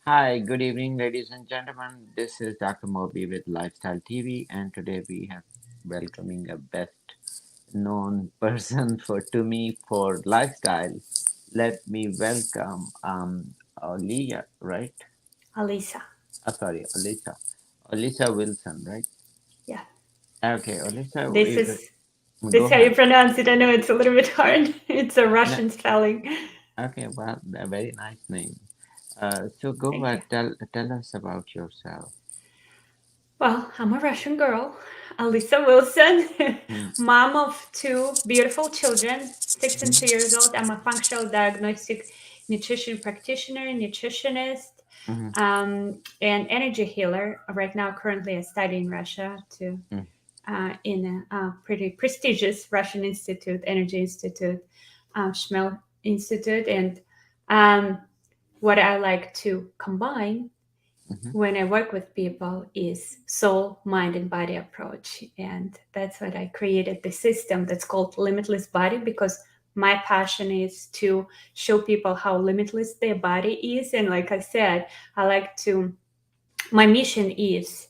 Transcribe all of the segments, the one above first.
Hi, good evening, ladies and gentlemen. This is Dr. Moby with Lifestyle TV, and today we have welcoming a best known person for to me for lifestyle. Let me welcome Olivia, right? Alisa. Sorry, Olesya Wilson, right? Yeah. Okay, Olesya This is. is Go this how you ahead. pronounce it. I know it's a little bit hard. It's a No, Russian spelling. okay, well, a very nice name. So go Thank you. ahead, tell us about yourself. Well, I'm a Russian girl, Alisa Wilson, Mm, mom of two beautiful children, 6 and 2 years old. I'm a functional diagnostic nutrition practitioner, nutritionist, mm, and energy healer. Right now, currently, I study in Russia to mm, in a pretty prestigious Russian institute, Energy Institute, Shmell Institute. And um, what I like to combine mm, when I work with people is soul, mind, and body approach. And that's what I created the system that's called Limitless Body because my passion is to show people how limitless their body is. And like I said, I like to, my mission is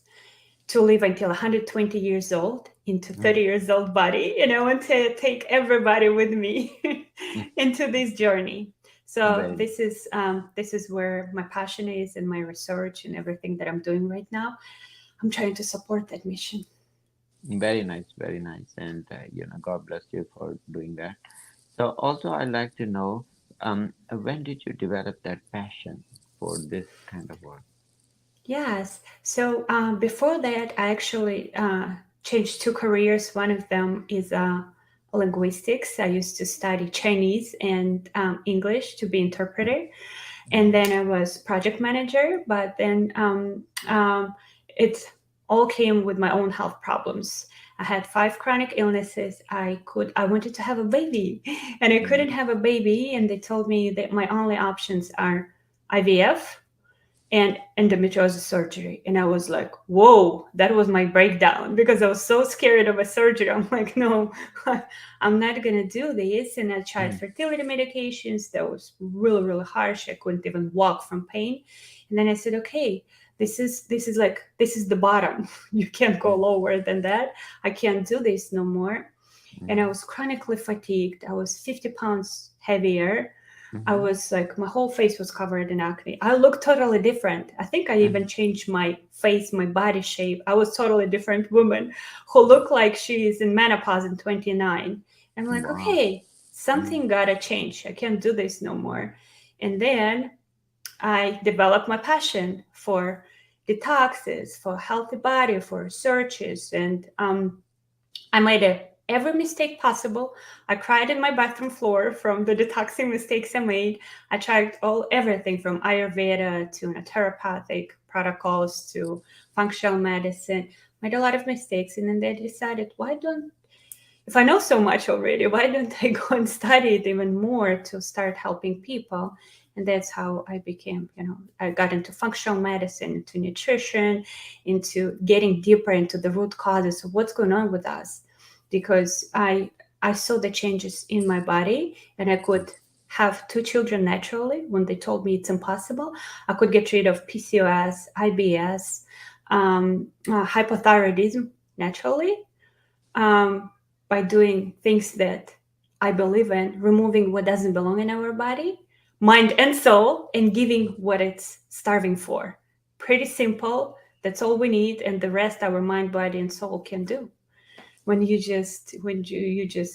to live until 120 years old into mm, 30 years old body, and I want to take everybody with me mm. into this journey. So Very this is where my passion is and my research and everything that I'm doing right now. I'm trying to support that mission. Very nice, and God bless you for doing that. So, also, I'd like to know, when did you develop that passion for this kind of work? Yes. So before that, I actually changed two careers. One of them is linguistics. I used to study Chinese and English to be interpreter, and Wow. then I was project manager. But then it all came with my own health problems. I had five chronic illnesses. I wanted to have a baby, and I couldn't Mm, have a baby. And they told me that my only options are IVF and endometriosis surgery. And I was like, whoa, that was my breakdown because I was so scared of a surgery. I'm like, no, I'm not going to do this. And I tried mm, fertility medications. That was really, really harsh. I couldn't even walk from pain. And then I said, okay, this is the bottom. You can't go mm, lower than that. I can't do this no more. And I mm, was chronically fatigued. I was 50 pounds heavier. I mm, was like, my whole face was covered in acne. I looked totally different. I think I even mm. changed my face, my body shape. I was totally different woman who looked like she is in menopause in 29. I'm like, Wow. okay, Mm, something gotta change. I can't do this no more. And then I developed my passion for detoxes, for healthy body, for researches, and I made every mistake possible. I cried in my bathroom floor from the detoxing mistakes I made. I tried everything from Ayurveda to naturopathic protocols to functional medicine. Made a lot of mistakes, and then they decided, why don't if I know so much already, why don't I go and study it even more to start helping people? And that's how I became, I got into functional medicine, into nutrition, into getting deeper into the root causes of what's going on with us. Because I saw the changes in my body and I mm. could have two children naturally when they told me it's impossible. I could get rid of PCOS, IBS, hypothyroidism naturally, um, by doing things that I believe in, removing what doesn't belong in our body, mind and soul, and giving what it's starving for. Pretty simple. That's all we need, and the rest our mind, body, and soul can do. When you just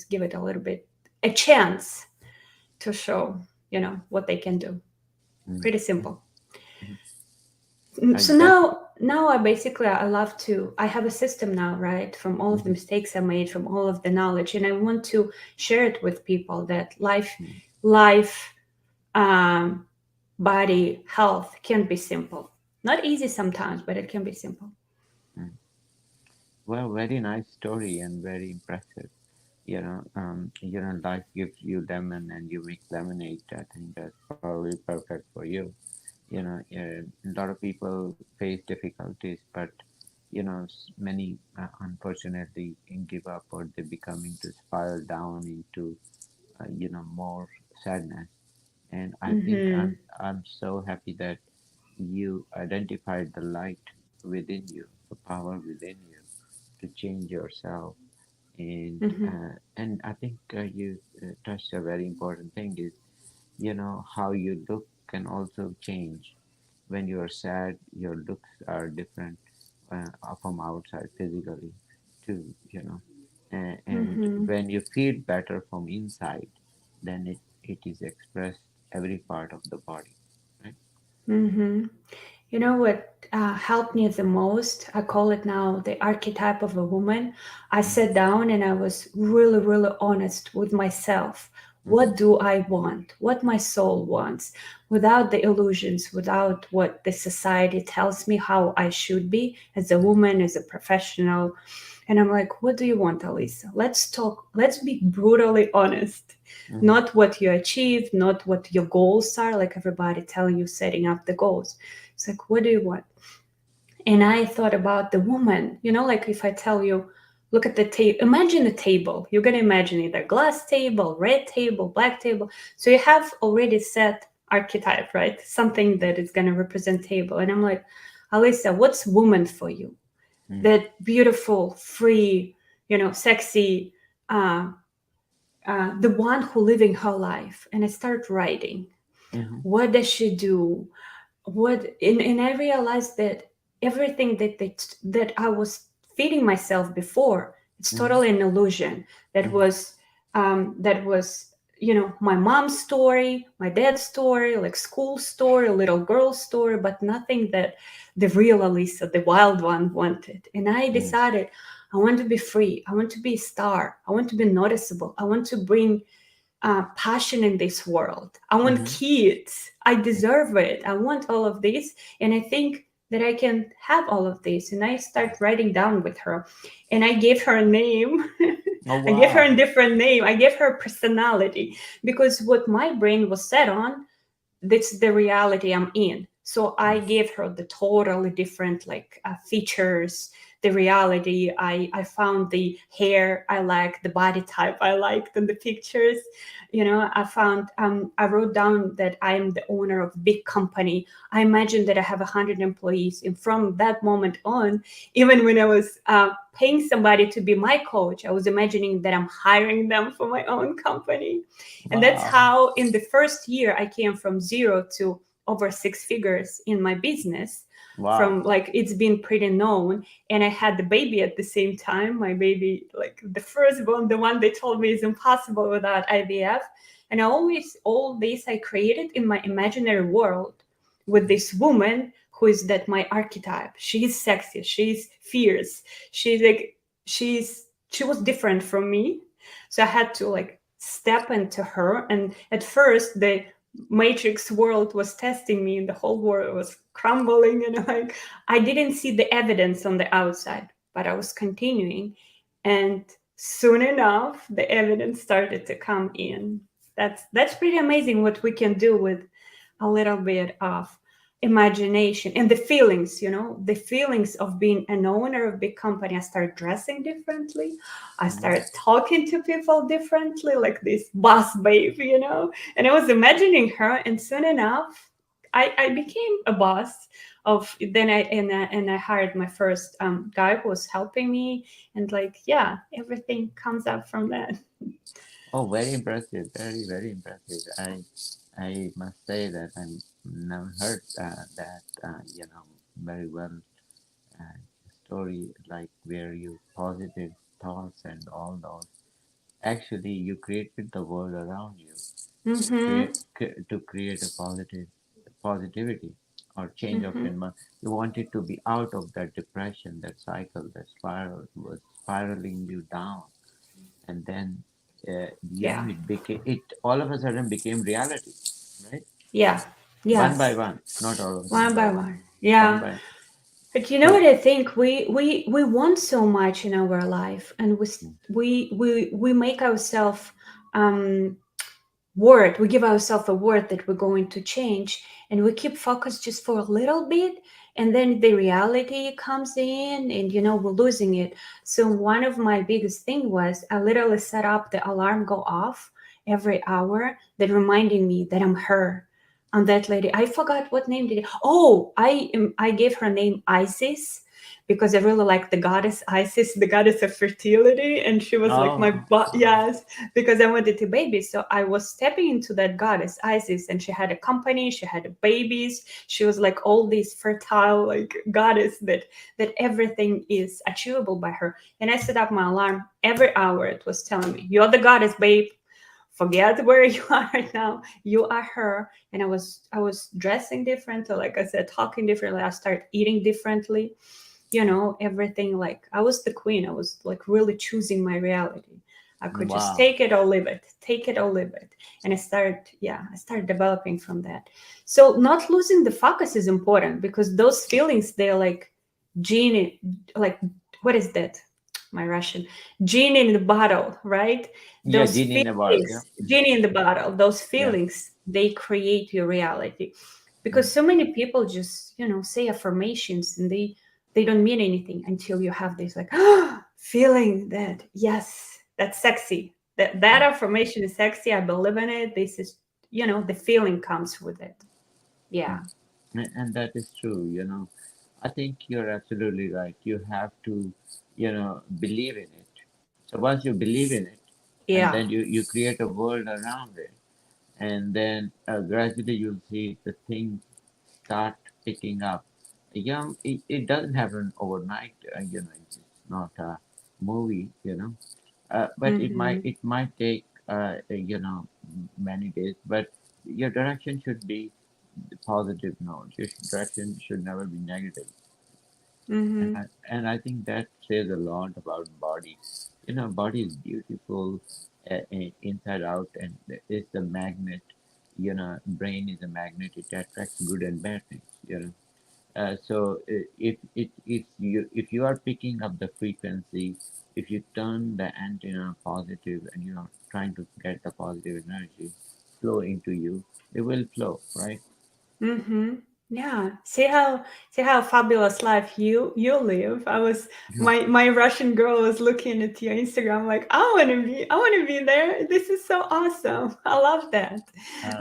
give it a little bit a chance to show, what they can do. Mm, Pretty mm, simple. mm. So That. now I love to I have a system now, right, from all of the Mhm, mistakes I made, from all of the knowledge, and I want to share it with people that mm, life um body health can be simple, not easy sometimes, but it can be simple. mm. Well, very nice story and very impressive. Life gives you lemon and you make lemonade. I think that's probably perfect for you. A lot of people face difficulties, but many unfortunately give up or they become into spiral down into more sadness. And I think Mm-hmm. I'm so happy that you identified the light within you, the power within you to change yourself. Mm-hmm. And I think you touched a very important thing is, how you look can also change. When you are sad, your looks are different from outside physically too, and Mm-hmm. when you feel better from inside, then it is expressed every part of the body, right? Mm-hmm. You know what helped me the most? I call it now the archetype of a woman. I Mm-hmm. sat down and I was really, really honest with myself. Mm-hmm. What do I want? What my soul wants, without the illusions, without what the society tells me how I should be as a woman, as a professional. And I'm like, what do you want, Alisa? Let's talk. Let's be brutally honest. Mm-hmm. Not what you achieved, not what your goals are, like everybody telling you setting up the goals. It's like, what do you want? And I thought about the woman, like if I tell you, look at the table, imagine a table. You're going to imagine either glass table, red table, black table. So you have already set archetype, right? Something that is going to represent table. And I'm like, Alisa, what's woman for you? That beautiful, free, sexy, uh, the one who living her life. And I start writing. Mm-hmm. What does she do? And I realized that everything that I was feeding myself before, it's Mm-hmm. totally an illusion. That Mm-hmm. was my mom's story, my dad's story, like school story, little girl story, but nothing that the real Alisa, the wild one, wanted. And I Mm-hmm. decided I want to be free. I want to be a star. I want to be noticeable. I want to bring passion in this world. I want Mm-hmm. kids. I deserve it. I want all of this. And I think that I can have all of this. And I start writing down with her. And I gave her a name. Oh, I gave her wow. a different name. I gave her personality because what my brain was set on, that's the reality I'm in. So I gave her the totally different features, the reality. I found the hair I like, the body type I liked in the pictures. I found I wrote down that I am the owner of a big company. I imagine that I have 100 employees, and from that moment on, even when I was paying somebody to be my coach, I was imagining that I'm hiring them for my own company. And that's Wow. how, in the first year, I came from zero to over six figures in my business. Wow. From like, it's been pretty known. And I had the baby at the same time. My baby, like the first one, the one they told me is impossible without IVF. And all this I created in my imaginary world with this woman who is that my archetype. She's sexy, she's fierce, she's like, she was different from me. So I had to like step into her. And at first, the matrix world was testing me, and the whole world was crumbling. And like, I didn't see the evidence on the outside, but I was continuing. And soon enough, the evidence started to come in. That's pretty amazing what we can do with a little bit of imagination and the feelings of being an owner of a big company. I started dressing differently. I Mm-hmm. started talking to people differently, like this boss babe, and I was imagining her. And soon enough, I became a boss of. Then I hired my first guy who was helping me. And like, yeah, everything comes up from that. Oh, very impressive. Very, very impressive. I must say that I never heard that, very well story like where you positive thoughts and all those. Actually, you created the world around you Mm-hmm. to create a positivity or change of Mm-hmm. environment. You wanted to be out of that depression, that cycle, that spiral was spiraling you down, and then Yeah. it became it all of a sudden became reality, right? Yeah. One by Yes. one, not all of one One by by one, one. one Yeah. by. But you know what So I think? We want so much in our life, and we make ourselves um word. We give ourselves a word that we're going to change, and we keep focused just for a little bit, and then the reality comes in, and we're losing it. So one of my biggest thing was I literally set up the alarm go off every hour that reminding me that I'm her. on that lady. I forgot what name did it. Oh, I gave her name Isis because I really like the goddess Isis, the goddess of fertility, and she was like my Oh, yes, because I wanted to baby. So I was stepping into that goddess Isis, and she had a company, she had babies, she was like all these fertile like goddess that everything is achievable by her. And I set up my alarm every hour. It was telling me, "You're the goddess, babe. Forget where you are right now. You are her." And I was dressing differently, like I said, talking differently. I started eating differently. Everything, like I was the queen. I was like really choosing my reality. I could just wow. take it or leave it, take it or leave it. And I started developing from that. So not losing the focus is important, because those feelings, they're like genie, like, what is that? My Russian, genie in the bottle, right? Yeah, Those genie in a bottle. Yeah. feelings, genie in the bottle, those Yeah. feelings, they create your reality. Mm. Because so many people just, say affirmations, and they don't mean anything until you have this like feeling that, yes, that's sexy. That Mm. affirmation is sexy. I believe in it. This is, the feeling comes with it. Yeah. Mm. And that is true, I think you're absolutely right. You have to, believe in it. So once you believe in it, and Yeah. then you create a world around it, and then gradually you'll see the things start picking up. It doesn't happen overnight. It's not a movie. But Mm-hmm. it might take many days. But your direction should be the positive note. Your direction should never be negative. And Mm-hmm. I think that says a lot about body. Body is beautiful, inside out, and it's a magnet. Brain is a magnet. It attracts good and bad things. So if you are picking up the frequency, if you turn the antenna positive and you're trying to get the positive energy flow into you, it will flow, right? Mm-hmm. Yeah. See how fabulous life you live. Yeah. My Russian girl was looking at your Instagram like, I wanna be there. This is so awesome. I love that.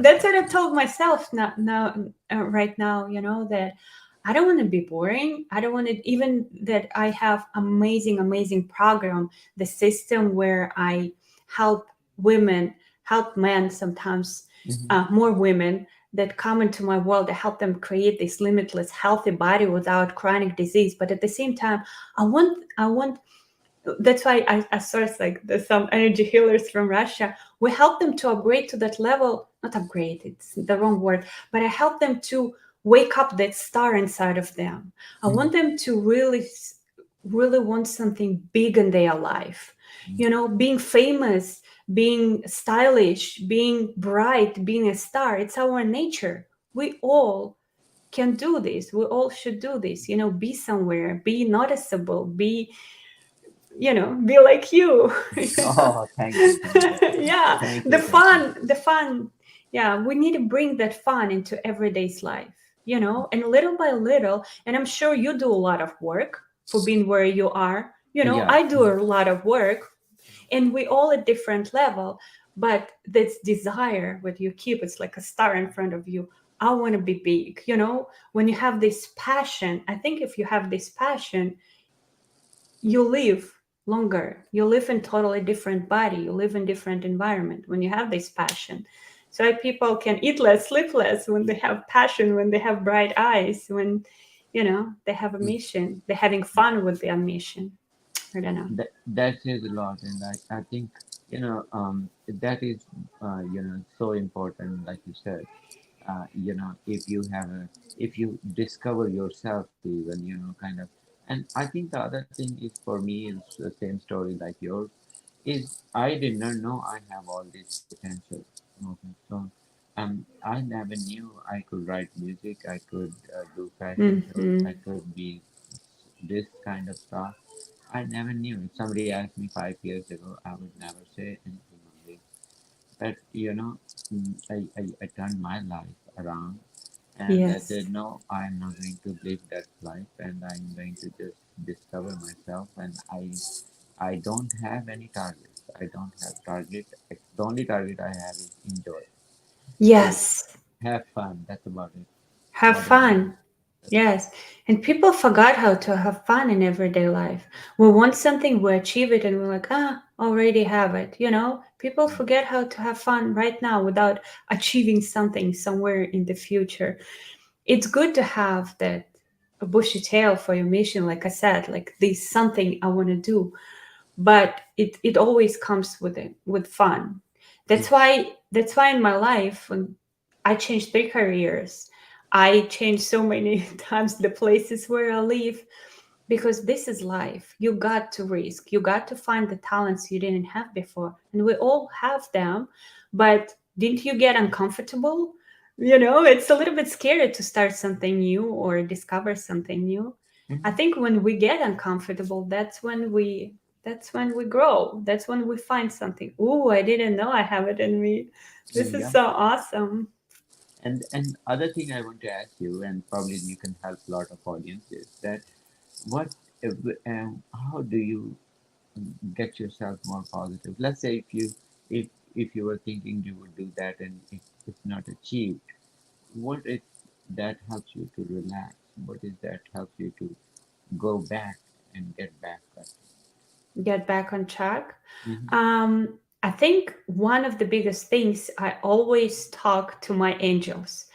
That's what I Thank you. told myself now, right now, that I don't want to be boring. I don't want to, even that I have amazing program, the system where I help women, help men sometimes, Hmm. more women that come into my world. I help them create this limitless, healthy body without chronic disease. But at the same time, I want. That's why I source like some energy healers from Russia. We help them to upgrade to that level. Not upgrade; it's the wrong word. But I help them to wake up that star inside of them. I want them to really want something big in their life. Being famous, being stylish, being bright, being a star. It's our nature. We all can do this. We all should do this. Be somewhere, be noticeable, be like you. Oh, thank you, thank you, Yeah, thank the you, thank you. fun, the fun. Yeah, we need to bring that fun into everyday's life, and little by little. And I'm sure you do a lot of work for being where you are. Yeah. I do a lot of work, and we all at different level. But this desire, what you keep, it's like a star in front of you. I want to be big. When you have this passion, I think if you have this passion, you live longer. You live in totally different body. You live in different environment when you have this passion. So people can eat less, sleep less when they have passion, when they have bright eyes, when they have a Mm. mission. They're having fun with their mission. I don't know. That says a lot, and I think that is so important, like you said. If you have if you discover yourself even, kind of. And I think the other thing is, for me, is the same story like yours, is I did not know I have all this potential. Okay, so I never knew I could write music, I could do fashion shows, I Mm-hmm. could be this kind of stuff. I never knew. If somebody asked me 5 years ago, I would never say anything on this. But I turned my life around, and I Yes. said, no, I'm not going to live that life, and I'm going to just discover myself. And I don't have any targets. I don't have target. The only target I have is enjoy. So Yes. Have fun. That's about it. Have Bottom line. fun. Yes. And people forgot how to have fun in everyday life. We want something, we achieve it, and we're like, already have it. People forget how to have fun right now without achieving something somewhere in the future. It's good to have that a bushy tail for your mission, like I said, like this something I want to do, but it always comes with fun. Yeah. That's why in my life when I changed 3 careers, I changed so many times the places where I live, because this is life. You got to risk, you got to find the talents you didn't have before, and we all have them. But didn't you get uncomfortable? It's a little bit scary to start something new or discover something new. I Mhm. think when we get uncomfortable, that's when we grow. That's when we find something. Ooh, I didn't know I have it in me. This is Yeah. so awesome. And other thing I want to ask you, and probably you can help a lot of audiences, that what how do you get yourself more positive? Let's say if if you were thinking you would do that and it's not achieved, what is that helps you to relax? What is that helps you to go back and get back at? Get back on track. Mm-hmm. Um, I think one of the biggest things, I always talk to my angels,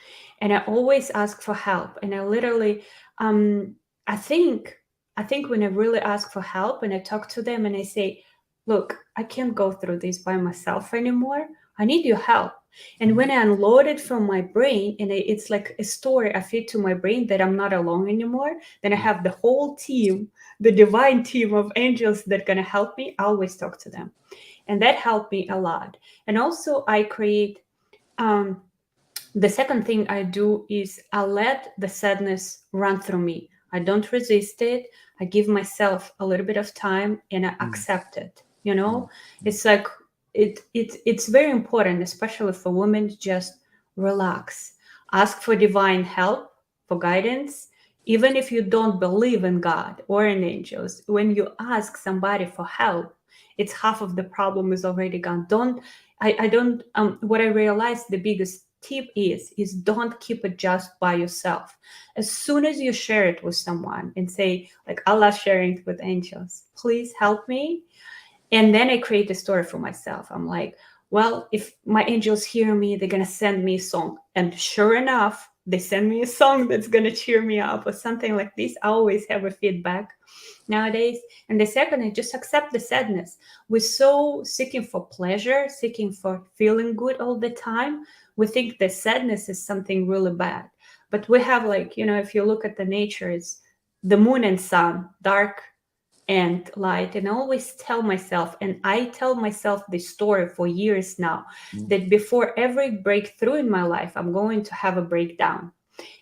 and I always ask for help. And I literally, um, I think, I think when I really ask for help and I talk to them and I say, look, I can't go through this by myself anymore. I need your help. And when I unload it from my brain, and it's like a story I feed to my brain that I'm not alone anymore, then I Mm-hmm. have the whole team, the divine team of angels that gonna help me. I always talk to them, and that helped me a lot. And also I create, um, the second thing I do is I let the sadness run through me. I don't resist it. I give myself a little bit of time and I accept it. Mm-hmm. It's like it's very important, especially for women, to just relax. Ask for divine help, for guidance. Even if you don't believe in God or in angels, when you ask somebody for help, it's half of the problem is already gone. I don't what I realized, the biggest tip is don't keep it just by yourself. As soon as you share it with someone and say, like Allah sharing it with angels, please help me. And then I create a story for myself. I'm like, well, if my angels hear me, they're gonna send me a song. And sure enough, they send me a song that's gonna cheer me up or something like this. I always have a feedback nowadays. And the second is just accept the sadness. We're so seeking for pleasure, seeking for feeling good all the time. We think that sadness is something really bad. But we have, like, if you look at the nature, it's the moon and sun, dark and light. And I always tell myself, and I tell myself this story for years now, that before every breakthrough in my life, I'm going to have a breakdown,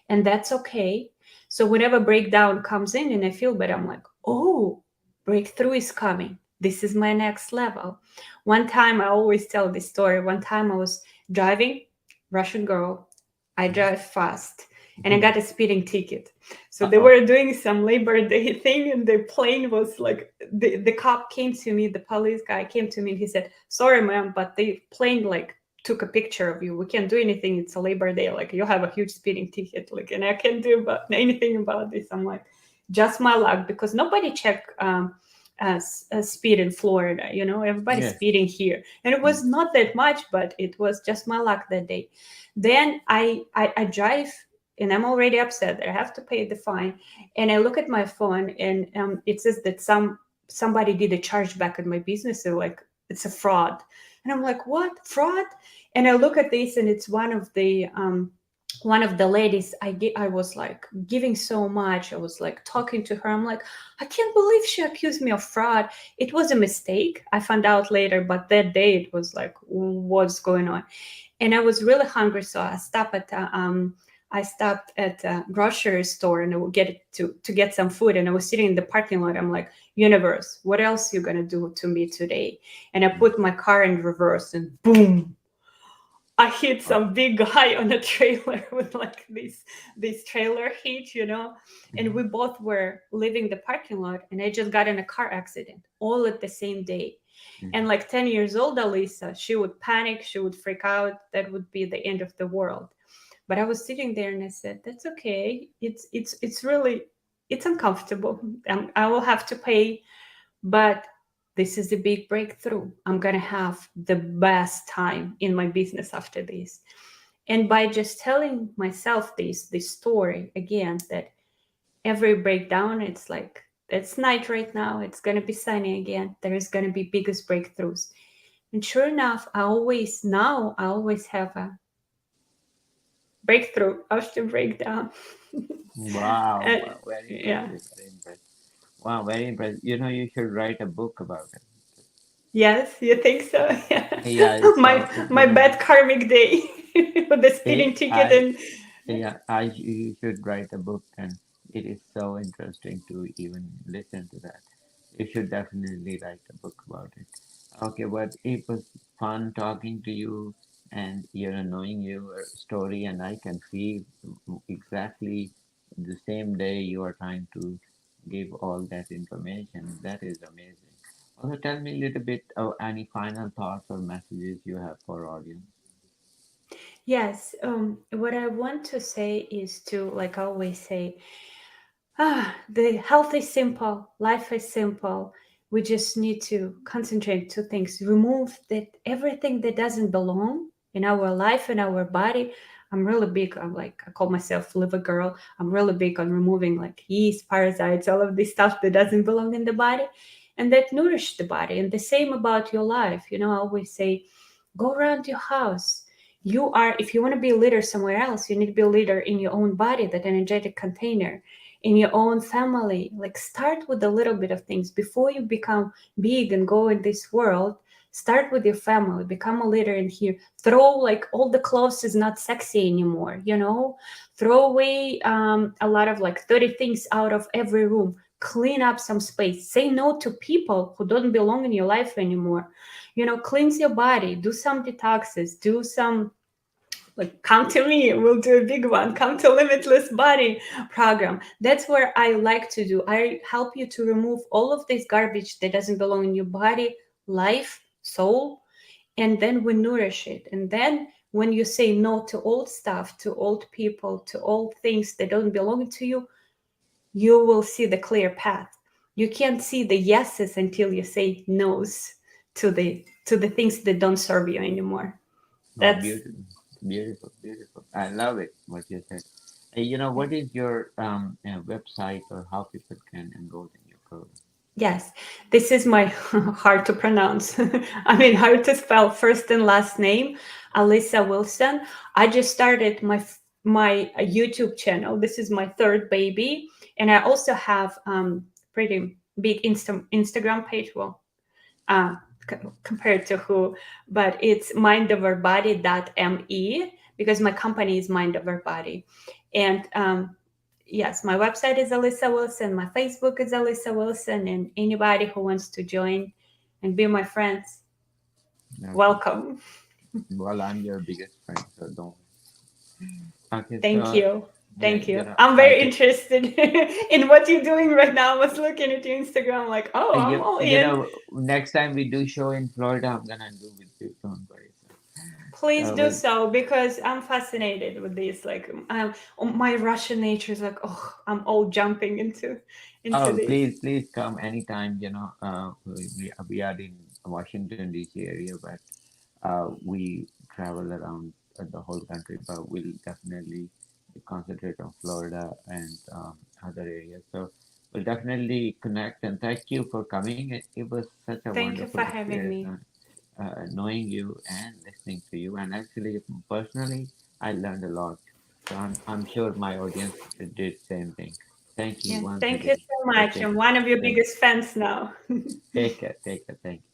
and that's okay. So whenever breakdown comes in and I feel better, I'm like, oh, breakthrough is coming. This is my next level. One time, I always tell this story. One time I was driving, Russian girl. I drive fast and I Mm-hmm. got a speeding ticket. So they Uh-oh. were doing some Labor Day thing, and the plane was like, the cop came to me, the police guy came to me, and he said, sorry, ma'am, but the plane like took a picture of you. We can't do anything. It's a Labor Day. Like, you have a huge speeding ticket. Like, and I can't do about anything about this. I'm like, just my luck, because nobody checked speed in Florida. Everybody's Yes. speeding here, and it Mm. was not that much, but it was just my luck that day. Then I drive. And I'm already upset that I have to pay the fine. And I look at my phone, and it says that somebody did a chargeback in my business. So, like, it's a fraud. And I'm like, what, fraud? And I look at this, and it's one of the ladies. I was like giving so much. I was like talking to her. I'm like, I can't believe she accused me of fraud. It was a mistake. I found out later, but that day it was like, what's going on? And I was really hungry, so I stopped at a grocery store, and I would get it to get some food. And I was sitting in the parking lot. I'm like, universe, what else you gonna do to me today? And I Mm. put my car in reverse, and boom, I hit Oh. some big guy on a trailer with like this trailer hitch. And Mm-hmm. we both were leaving the parking lot, and I just got in a car accident all at the same day. And like 10 years old Alisa, she would panic, she would freak out. That would be the end of the world. But I was sitting there and I said, that's okay. It's really, it's uncomfortable. I will have to pay, but this is a big breakthrough. I'm going to have the best time in my business after this. And by just telling myself this story again, that every breakdown, it's like, it's night right now, it's going to be sunny again, there is going to be biggest breakthroughs. And sure enough, I always have a breakthrough after breakdown. Wow, And, wow, very yeah. impressive, very impressive. Wow, very impressive. You know, you should write a book about it. Yes, you think so? Yeah. Yeah, it's my so, my bad karmic day with the speeding see, ticket and yeah, you should write a book, and it is so interesting to even listen to that. You should definitely write a book about it. Okay, but it was fun talking to you and knowing your story, and I can feel exactly the same day you are trying to give all that information. That is amazing. Also, tell me a little bit of any final thoughts or messages you have for audience. yes, what I want to say is to, like I always say, the health is simple, life is simple. We just need to concentrate two things. Remove that everything that doesn't belong in our life and our body. I'm really big on, like, I call myself liver girl. I'm really big on removing like yeast, parasites, all of this stuff that doesn't belong in the body and that nourish the body. And the same about your life. I always say, go around your house. If you want to be a leader somewhere else, you need to be a leader in your own body, that energetic container, in your own family. Like, start with a little bit of things before you become big and go in this world. Start with your family, become a leader in here. Throw, like, all the clothes is not sexy anymore, throw away a lot of, like, 30 things out of every room. Clean up some space. Say no to people who don't belong in your life anymore. Cleanse your body, do some detoxes, do some, like, come to me, we'll do a big one, come to limitless body program. That's where I like to do. I help you to remove all of this garbage that doesn't belong in your body, life, soul, and then we nourish it. And then when you say no to old stuff, to old people, to old things that don't belong to you, you will see the clear path. You can't see the yeses until you say no's to the things that don't serve you anymore. Oh, That's beautiful, beautiful, beautiful. I love it, what you said. What is your website or how people can enroll in your program? Yes, this is my hard to pronounce. I mean, hard to spell first and last name, Olesya Wilson. I just started my YouTube channel. This is my third baby, and I also have pretty big Instagram page. Well, uh, compared to who, but it's mindoverbody.me because my company is Mind Over Body, and yes, my website is Olesya Wilson. My Facebook is Olesya Wilson, and anybody who wants to join and be my friends, Okay. welcome. Well, I'm your biggest friend, so don't. Okay, Thank so you. yeah, Thank you. I'm I very can. interested in what you're doing right now. I was looking at your Instagram, like, oh, I'm all in. Next time we do show in Florida, I'm gonna do with you. Don't worry. Please So, do so because I'm fascinated with this. Like, my Russian nature is like, oh, I'm all jumping into oh, this. please come anytime. We are in Washington D.C. area, but we travel around the whole country, but we'll definitely concentrate on Florida and other areas. So we'll definitely connect. And thank you for coming. It was such a Thank you wonderful for having experience me. knowing you and listening to you. And actually, personally, I learned a lot. So I'm sure my audience did same thing. Thank you Yeah, once thank you again. so Take much. care. I'm one of your Thank, biggest fans now. take care. Take care. Thank you.